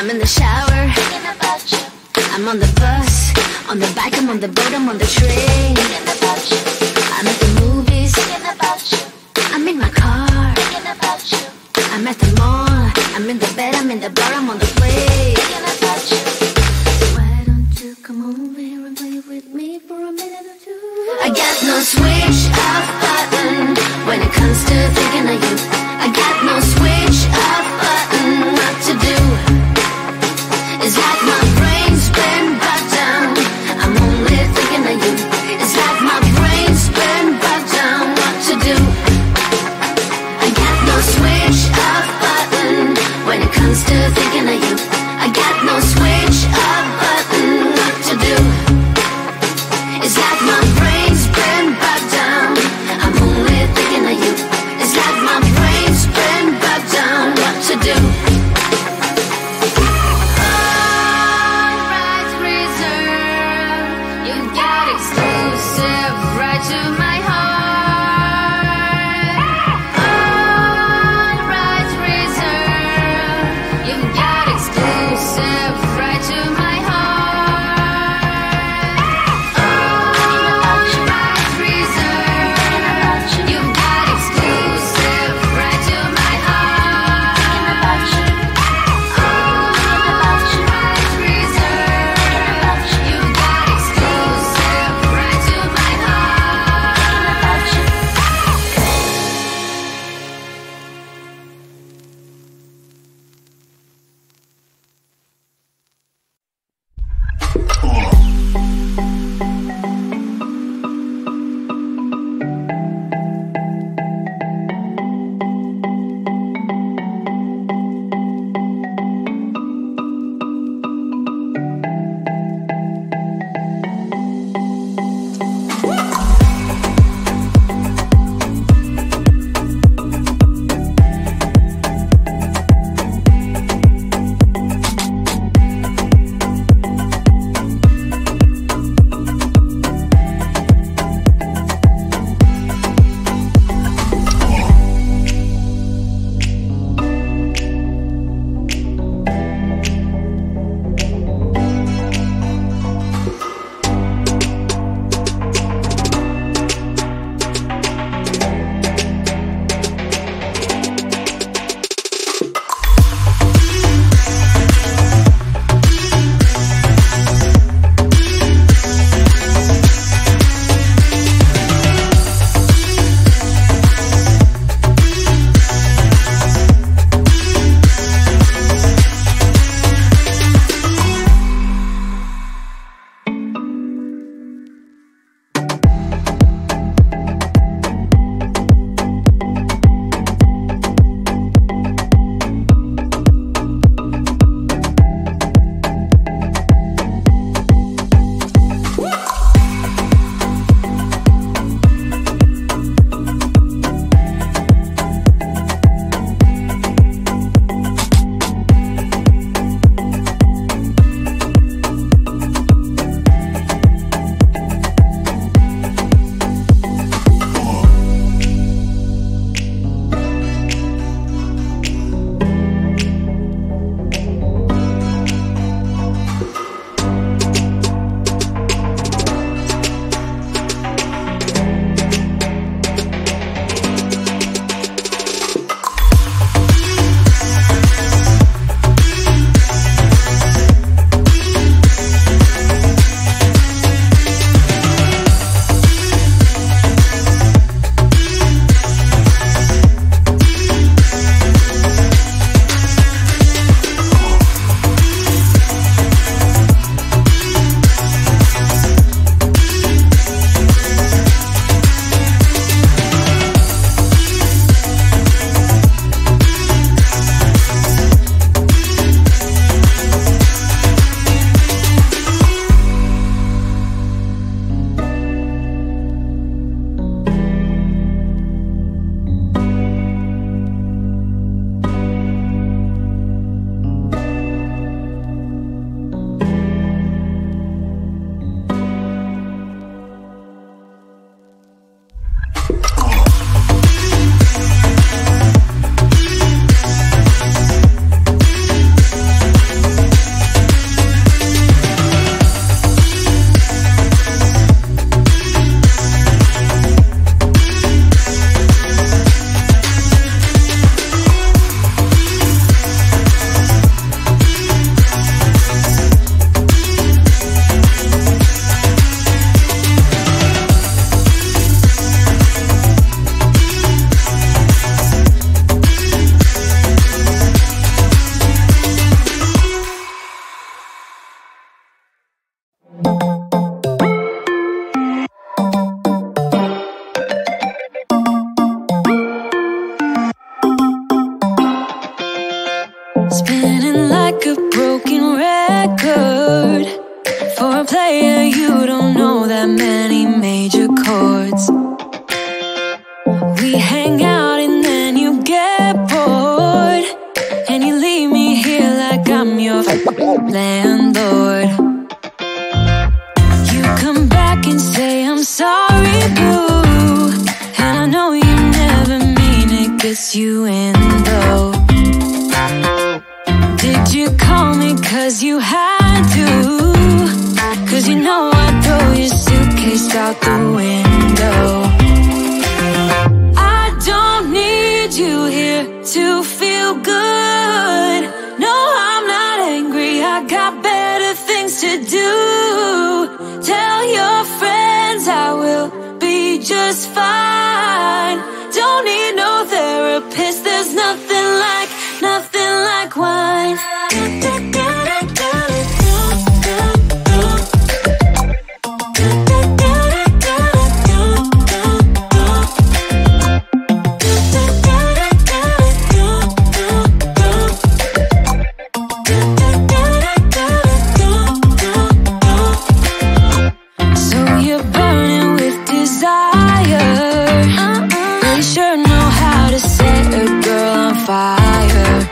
I'm in the shower, thinking about you. I'm on the bus, on the bike, I'm on the boat, I'm on the train, thinking about you. I'm at the movies, thinking about you. I'm in my car, thinking about you. I'm at the mall, I'm in the bed, I'm in the bar, I'm on the way, thinking about you. Why don't you come over here and play with me for a minute or two? I got no switch off button when it comes to thinking of you. I got no switch off button what to do. It's like my brain's been brought down. I'm only thinking of you. It's like my brain's been brought down. What to do? I got no switch off button when it comes to thinking of you. I got no switch off button. What to do? It's like my brain's been brought down. I'm only thinking of you. It's like my brain. landlord. You come back and say I'm sorry, boo, and I know you never mean it, gets you in though. Did you call me cause you had to? Cause you know I'd throw your suitcase out the window. I don't need you here to feel good. No, I'm not angry, I got better things to do. Tell your friends I will be just fine. Don't need no therapist, there's nothing like wine. Fire.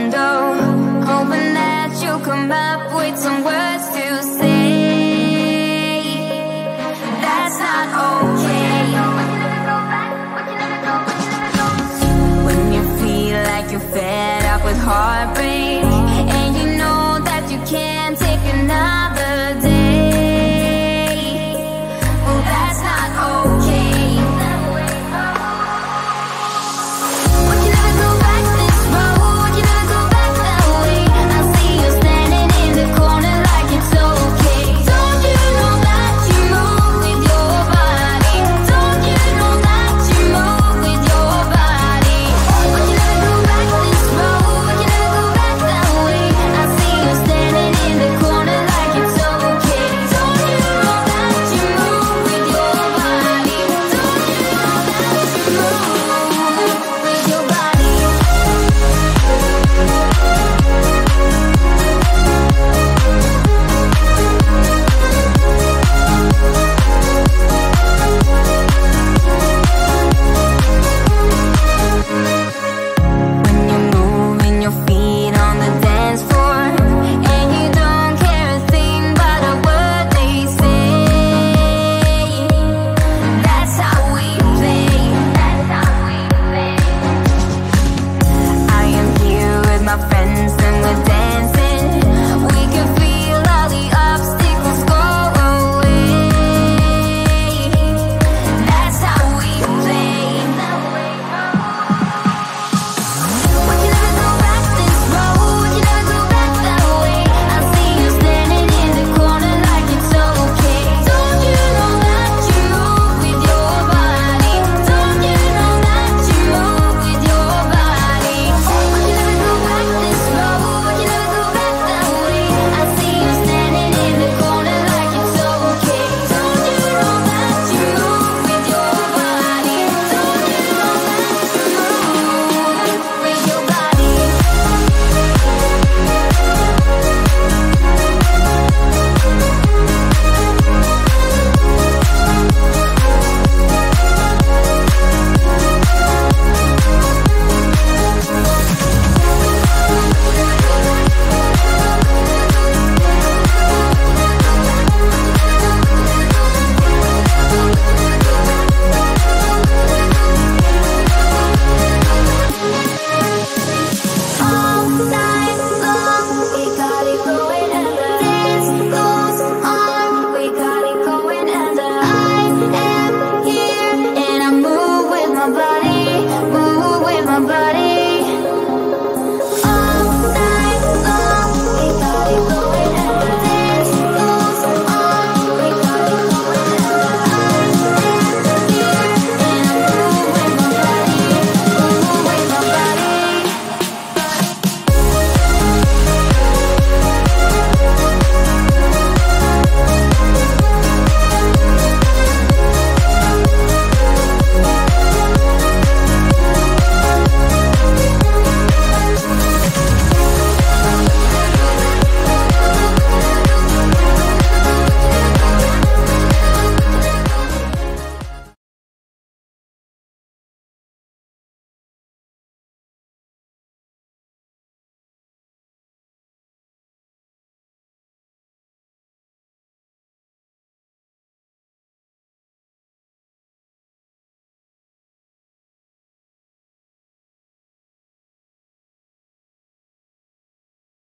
window, hoping that you'll come up with some words to say. That's not okay. When you feel like you're fed up with heartbreak,